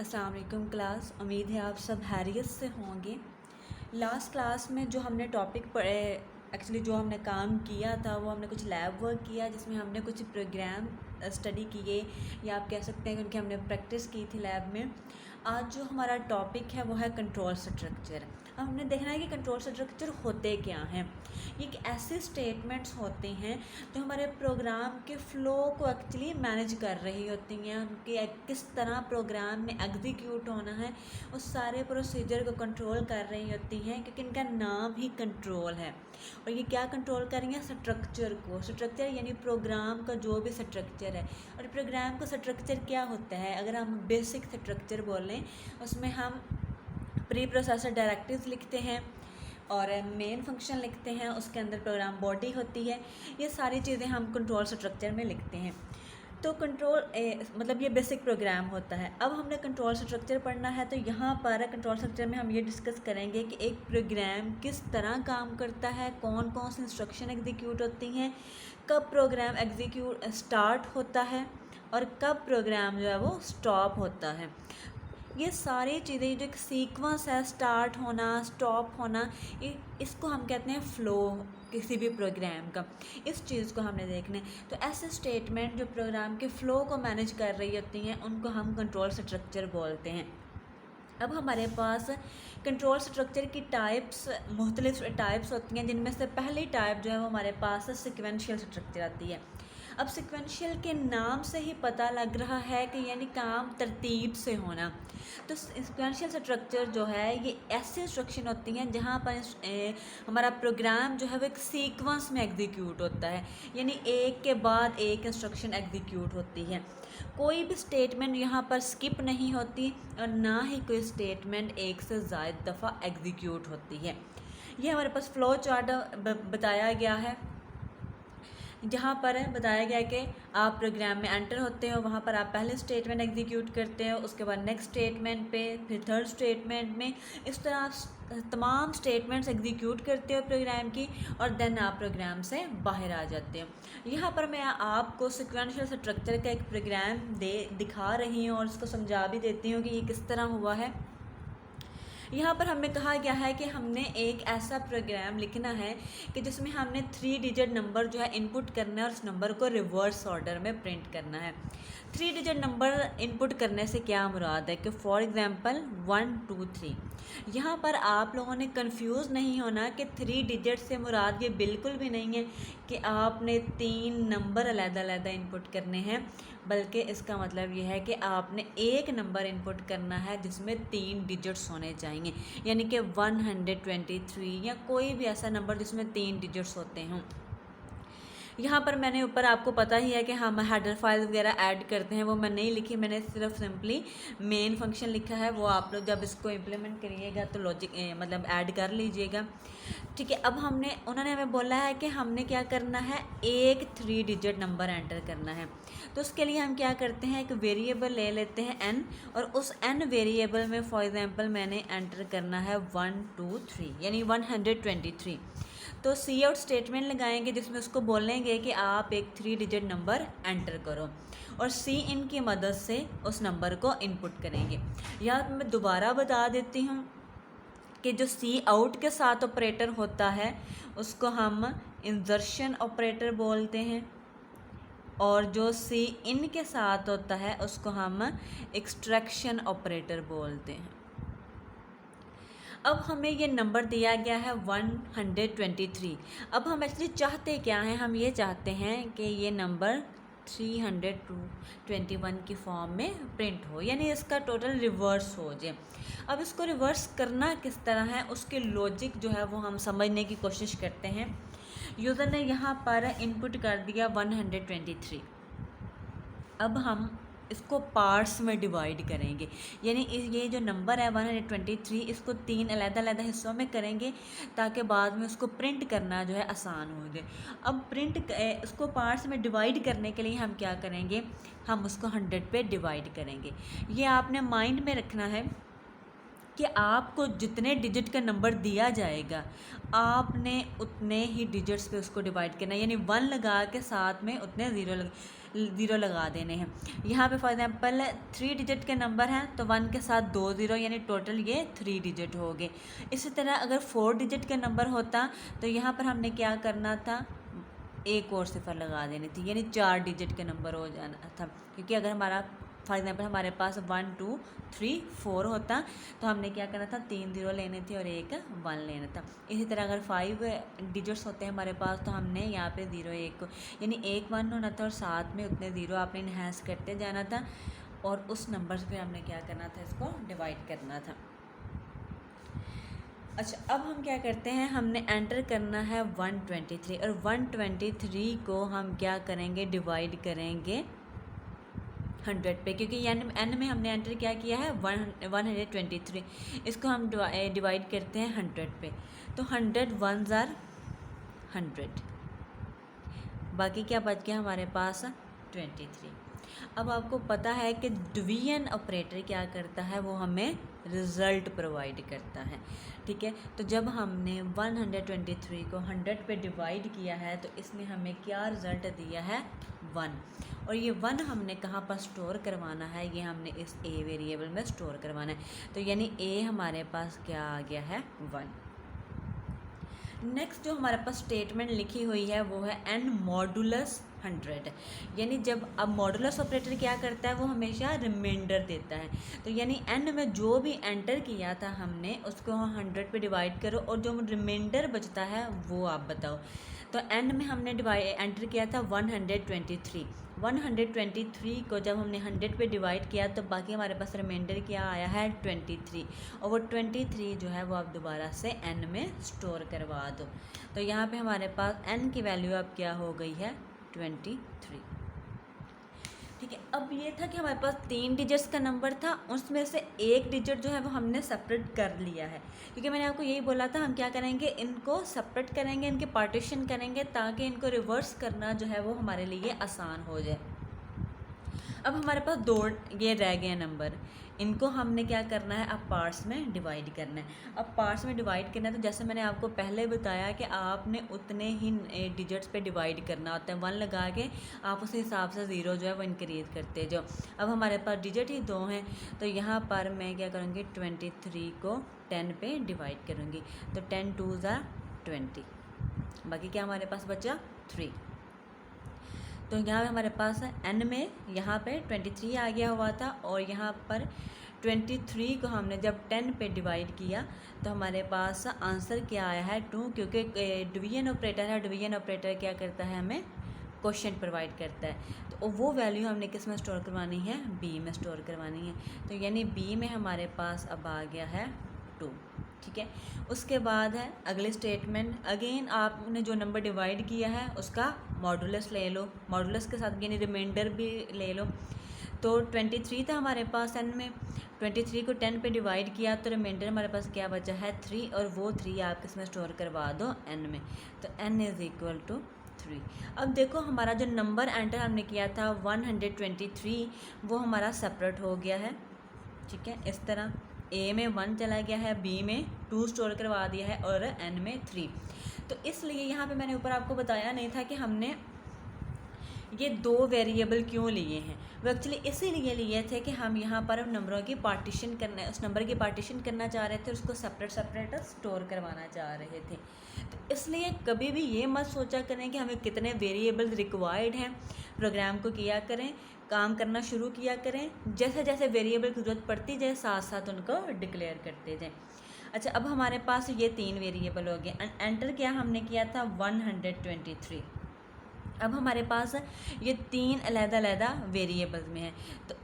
अस्सलाम वालेकुम क्लास। उम्मीद है आप सब हैरियत से होंगे। लास्ट क्लास में जो हमने टॉपिक पढ़े, एक्चुअली जो हमने काम किया था वो हमने कुछ लैब वर्क किया जिसमें हमने कुछ प्रोग्राम स्टडी किए या आप कह सकते हैं कि उनकी हमने प्रैक्टिस की थी लैब में। आज जो हमारा टॉपिक है वो है कंट्रोल स्ट्रक्चर। अब हमने देखना है कि कंट्रोल स्ट्रक्चर होते क्या हैं। ये एक ऐसे स्टेटमेंट्स होते हैं जो हमारे प्रोग्राम के फ़्लो को एक्चुअली मैनेज कर रही होती हैं, उनके किस तरह प्रोग्राम में एग्जीक्यूट होना है उस सारे प्रोसीजर को कंट्रोल कर रही होती हैं, क्योंकि इनका नाम ही कंट्रोल है। और ये क्या कंट्रोल कर रही हैं? स्ट्रक्चर को। स्ट्रक्चर यानी प्रोग्राम का जो भी स्ट्रक्चर है। और प्रोग्राम का स्ट्रक्चर क्या होता है? अगर हम बेसिक स्ट्रक्चर बोलें उसमें हम प्री प्रोसेसर डायरेक्टिव्स लिखते हैं और मेन फंक्शन लिखते हैं, उसके अंदर प्रोग्राम बॉडी होती है। ये सारी चीज़ें हम कंट्रोल स्ट्रक्चर में लिखते हैं। तो कंट्रोल मतलब ये बेसिक प्रोग्राम होता है। अब हमने कंट्रोल स्ट्रक्चर पढ़ना है, तो यहाँ पर कंट्रोल स्ट्रक्चर में हम ये डिस्कस करेंगे कि एक प्रोग्राम किस तरह काम करता है, कौन कौन सी इंस्ट्रक्शन एग्जीक्यूट होती हैं, कब प्रोग्राम एग्जीक्यूट स्टार्ट होता है और कब प्रोग्राम जो है वो स्टॉप होता है। ये सारी चीज़ें जो एक सीक्वेंस है, स्टार्ट होना, स्टॉप होना, इसको हम कहते हैं फ़्लो किसी भी प्रोग्राम का। इस चीज़ को हमने देखना है। तो ऐसे स्टेटमेंट जो प्रोग्राम के फ़्लो को मैनेज कर रही होती हैं उनको हम कंट्रोल स्ट्रक्चर बोलते हैं। अब हमारे पास कंट्रोल स्ट्रक्चर की टाइप्स, मुख्तलिफ टाइप्स होती हैं, जिनमें से पहली टाइप जो है वो हमारे पास सिक्वेंशियल स्ट्रक्चर आती है। अब सिक्वेंशियल के नाम से ही पता लग रहा है कि यानी काम तरतीब से होना। तो सिक्वेंशियल स्ट्रक्चर जो है ये ऐसे इंस्ट्रक्शन होती हैं जहाँ पर हमारा प्रोग्राम जो है वो एक सीक्वेंस में एग्जीक्यूट होता है, यानी एक के बाद एक इंस्ट्रक्शन एग्जीक्यूट होती है। कोई भी स्टेटमेंट यहाँ पर स्किप नहीं होती और ना ही कोई स्टेटमेंट एक से ज़्यादा दफ़ा एग्जीक्यूट होती है। ये हमारे पास फ़्लो चार्ट बताया गया है, जहाँ पर बताया गया कि आप प्रोग्राम में एंटर होते हो, वहाँ पर आप पहले स्टेटमेंट एग्जीक्यूट करते हो, उसके बाद नेक्स्ट स्टेटमेंट पे, फिर थर्ड स्टेटमेंट में, इस तरह आप तमाम स्टेटमेंट्स एग्जीक्यूट करते हो प्रोग्राम की और देन आप प्रोग्राम से बाहर आ जाते हो। यहाँ पर मैं आपको सिक्वेंशियल स्ट्रक्चर का एक प्रोग्राम दिखा रही हूँ और इसको समझा भी देती हूँ कि ये किस तरह हुआ है। यहाँ पर हमें कहा गया है कि हमने एक ऐसा प्रोग्राम लिखना है कि जिसमें हमने 3 डिजिट नंबर जो है इनपुट करना है और उस नंबर को रिवर्स ऑर्डर में प्रिंट करना है। 3 डिजिट नंबर इनपुट करने से क्या मुराद है कि फॉर एग्ज़ाम्पल 1 2 3। यहाँ पर आप लोगों ने कंफ्यूज नहीं होना कि 3 डिजिट से मुराद ये बिल्कुल भी नहीं है कि आपने 3 नंबर अलग-अलग इनपुट करने हैं, बल्कि इसका मतलब यह है कि आपने एक नंबर इनपुट करना है जिसमें 3 डिजिट्स होने चाहिए, यानी कि 123 या कोई भी ऐसा नंबर जिसमें 3 डिजिट्स होते हों। यहाँ पर मैंने ऊपर आपको पता ही है कि हम हेडर फाइल वगैरह ऐड करते हैं, वो मैं नहीं लिखी, मैंने सिर्फ सिंपली मेन फंक्शन लिखा है। वो आप लोग जब इसको इम्प्लीमेंट करिएगा तो लॉजिक मतलब ऐड कर लीजिएगा, ठीक है। अब उन्होंने हमें बोला है कि हमने क्या करना है, एक 3 डिजिट नंबर एंटर करना है। तो उसके लिए हम क्या करते हैं, एक वेरिएबल ले लेते हैं n, और उस n वेरिएबल में फॉर एग्ज़ाम्पल मैंने एंटर करना है 1 2 3 यानी 123। तो सी आउट स्टेटमेंट लगाएंगे जिसमें उसको बोलेंगे कि आप एक 3 डिजिट नंबर एंटर करो और सी इन की मदद से उस नंबर को इनपुट करेंगे। यहाँ मैं दोबारा बता देती हूँ कि जो सी आउट के साथ ऑपरेटर होता है उसको हम इंसर्शन ऑपरेटर बोलते हैं, और जो सी इन के साथ होता है उसको हम एक्सट्रैक्शन ऑपरेटर बोलते हैं। अब हमें ये नंबर दिया गया है 123। अब हम एक्चुअली चाहते क्या हैं, हम ये चाहते हैं कि ये नंबर 321 की फॉर्म में प्रिंट हो, यानी इसका टोटल रिवर्स हो जाए। अब इसको रिवर्स करना किस तरह है, उसके लॉजिक जो है वो हम समझने की कोशिश करते हैं। यूज़र ने यहाँ पर इनपुट कर दिया 123। अब हम इसको पार्ट्स में डिवाइड करेंगे, यानी ये जो नंबर है 123 इसको 3 अलग-अलग हिस्सों में करेंगे ताकि बाद में उसको प्रिंट करना जो है आसान हो जाए। अब इसको पार्ट्स में डिवाइड करने के लिए हम क्या करेंगे, हम उसको 100 पे डिवाइड करेंगे। ये आपने माइंड में रखना है कि आपको जितने डिजिट का नंबर दिया जाएगा आपने उतने ही डिजिट्स पे उसको डिवाइड करना है, यानी 1 लगा के साथ में उतने ज़ीरो लगा देने हैं। यहाँ पे फॉर एग्जांपल 3 डिजिट के नंबर हैं तो 1 के साथ 2 ज़ीरो, यानी टोटल ये 3 डिजिट हो गए। इसी तरह अगर 4 डिजिट के नंबर होता तो यहाँ पर हमने क्या करना था, एक और सिफर लगा देनी थी, यानी 4 डिजिट के नंबर हो जाना था। क्योंकि अगर हमारा फॉर एग्जांपल हमारे पास 1 2 3 4 होता तो हमने क्या करना था, 3 ज़ीरो लेने थे और एक 1 लेना था। इसी तरह अगर 5 डिजिट्स होते हैं हमारे पास तो हमने यहाँ पे 0 1 यानी 1 1 होना था और साथ में उतने ज़ीरो आपने इन्हेंस करते जाना था और उस नंबर से फिर हमने क्या करना था, इसको डिवाइड करना था। अच्छा, अब हम क्या करते हैं, हमने एंटर करना है 123 और 123 को हम क्या करेंगे, डिवाइड करेंगे 100 पे, क्योंकि एन में हमने एंटर क्या किया है 123, इसको हम डिवाइड करते हैं 100 पे। तो 100 1s are 100, बाकी क्या बच गया हमारे पास 23। अब आपको पता है कि डिवीजन ऑपरेटर क्या करता है, वो हमें रिज़ल्ट प्रोवाइड करता है। ठीक है, तो जब हमने 123 को 100 पे डिवाइड किया है तो इसने हमें क्या रिज़ल्ट दिया है, 1। और ये 1 हमने कहाँ पर स्टोर करवाना है, ये हमने इस ए वेरिएबल में स्टोर करवाना है। तो यानी ए हमारे पास क्या आ गया है, 1। नेक्स्ट जो हमारे पास स्टेटमेंट लिखी हुई है वो है एन मॉडुलस 100, यानी जब अब मॉडुलस ऑपरेटर क्या करता है, वो हमेशा रिमाइंडर देता है। तो यानी एन में जो भी एंटर किया था हमने उसको 100 पे डिवाइड करो और जो रिमाइंडर बचता है वो आप बताओ। तो एन में हमने एंटर किया था 123, 123 को जब हमने 100 पे डिवाइड किया तो बाकी हमारे पास रिमाइंडर क्या आया है, 23, और वो 23 जो है वो आप दोबारा से एन में स्टोर करवा दो। तो यहाँ पे हमारे पास एन की वैल्यू अब क्या हो गई है, 23। ठीक है, अब ये था कि हमारे पास 3 डिजिट्स का नंबर था, उसमें से एक डिजिट जो है वो हमने सेपरेट कर लिया है। क्योंकि मैंने आपको यही बोला था हम क्या करेंगे, इनको सेपरेट करेंगे, इनके पार्टीशन करेंगे ताकि इनको रिवर्स करना जो है वो हमारे लिए आसान हो जाए। अब हमारे पास 2 ये रह गए नंबर, इनको हमने क्या करना है, अब पार्ट्स में डिवाइड करना है। अब पार्ट्स में डिवाइड करना है तो जैसे मैंने आपको पहले बताया कि आपने उतने ही डिजिट्स पे डिवाइड करना होता है, 1 लगा के आप उस हिसाब से ज़ीरो जो है वो इंक्रीज़ करते जाओ। अब हमारे पास डिजिट ही 2 हैं तो यहाँ पर मैं क्या करूँगी, 23 को 10 पे डिवाइड करूँगी। तो 10 2s are 20, बाकी क्या हमारे पास बचा, 3। तो यहाँ पे हमारे पास एन में यहाँ पे 23 आ गया हुआ था और यहाँ पर 23 को हमने जब 10 पे डिवाइड किया तो हमारे पास आंसर क्या आया है, 2, क्योंकि डिवीजन ऑपरेटर है। डिवीजन ऑपरेटर क्या करता है, हमें क्वोशिएंट प्रोवाइड करता है। तो वो वैल्यू हमने किस में स्टोर करवानी है, बी में स्टोर करवानी है। तो यानी बी में हमारे पास अब आ गया है 2। ठीक है, उसके बाद है अगले स्टेटमेंट, अगेन आपने जो नंबर डिवाइड किया है उसका मॉडुलस ले लो, मॉडुलस के साथ यानी रिमाइंडर भी ले लो। तो 23 था हमारे पास एन में, 23 को 10 पे डिवाइड किया तो रिमाइंडर हमारे पास क्या बचा है, 3, और वो 3 आप किस में स्टोर करवा दो, एन में। तो एन इज़ इक्वल टू 3। अब देखो हमारा जो नंबर एंटर हमने किया था 123 वो हमारा सेपरेट हो गया है। ठीक है, इस तरह ए में 1 चला गया है, बी में 2 स्टोर करवा दिया है और एन में 3। तो इसलिए यहाँ पे मैंने ऊपर आपको बताया नहीं था कि हमने ये 2 वेरिएबल क्यों लिए हैं। वो एक्चुअली इसीलिए लिए थे कि हम यहाँ पर नंबरों की पार्टीशन करना, उस नंबर की पार्टीशन करना चाह रहे थे, उसको सेपरेट सेपरेट स्टोर करवाना चाह रहे थे। तो इसलिए कभी भी ये मत सोचा करें कि हमें कितने वेरिएबल्स रिक्वायर्ड हैं, प्रोग्राम को किया करें, काम करना शुरू किया करें, जैसे जैसे वेरिएबल की ज़रूरत पड़ती जाए साथ साथ उनको डिक्लेयर करते जाएँ। अच्छा, अब हमारे पास ये 3 वेरिएबल हो गए। एंटर क्या हमने किया था, 123। अब हमारे पास ये 3 अलग-अलग वेरिएबल्स में है। तो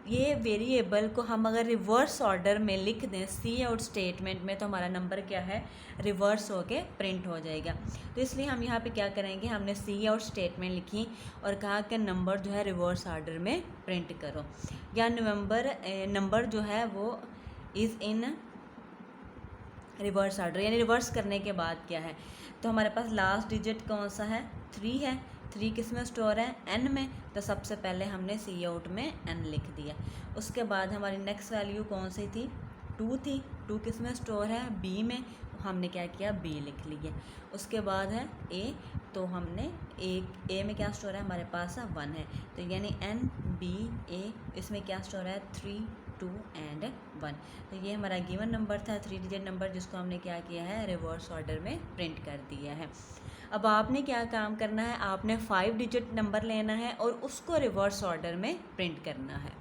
ये वेरिएबल को हम अगर रिवर्स ऑर्डर में लिख दें सी आउट स्टेटमेंट में तो हमारा नंबर क्या है, रिवर्स होके प्रिंट हो जाएगा। तो इसलिए हम यहाँ पे क्या करेंगे, हमने सी आउट स्टेटमेंट लिखी और कहा कि नंबर जो है रिवर्स ऑर्डर में प्रिंट करो, या नंबर जो है वो इज़ इन रिवर्स ऑर्डर, यानी रिवर्स करने के बाद क्या है। तो हमारे पास लास्ट डिजिट कौन सा है, 3 है। 3 किस में स्टोर है, एन में। तो सबसे पहले हमने सी आउट में एन लिख दिया। उसके बाद हमारी नेक्स्ट वैल्यू कौन सी थी, 2 थी। 2 किस में स्टोर है, बी में, हमने क्या किया, बी लिख लिया। उसके बाद है ए, तो हमने ए में क्या स्टोर है, हमारे पास 1 है, तो यानी एन बी ए, इसमें क्या स्टोर है, 3 2 एंड 1। तो ये हमारा गिवन नंबर था, 3 डिजिट नंबर, जिसको हमने क्या किया है, रिवर्स ऑर्डर में प्रिंट कर दिया है। अब आपने क्या काम करना है, आपने 5 डिजिट नंबर लेना है और उसको रिवर्स ऑर्डर में प्रिंट करना है।